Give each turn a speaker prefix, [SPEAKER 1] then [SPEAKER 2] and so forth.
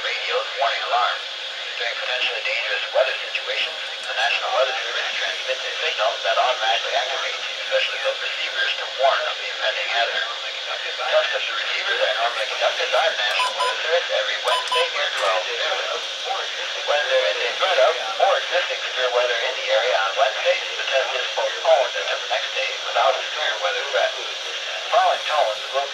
[SPEAKER 1] radios warning alarms. During potentially dangerous weather situations, the National Weather Service transmits a signal that automatically activates, especially those receivers, to warn of the impending hazard. Tests of the receivers are normally conducted by the National Weather Service every Wednesday near 12 noon. When there is a threat of or existing severe weather in the area on Wednesday, the test is postponed until the next day without a severe weather threat. The following tones will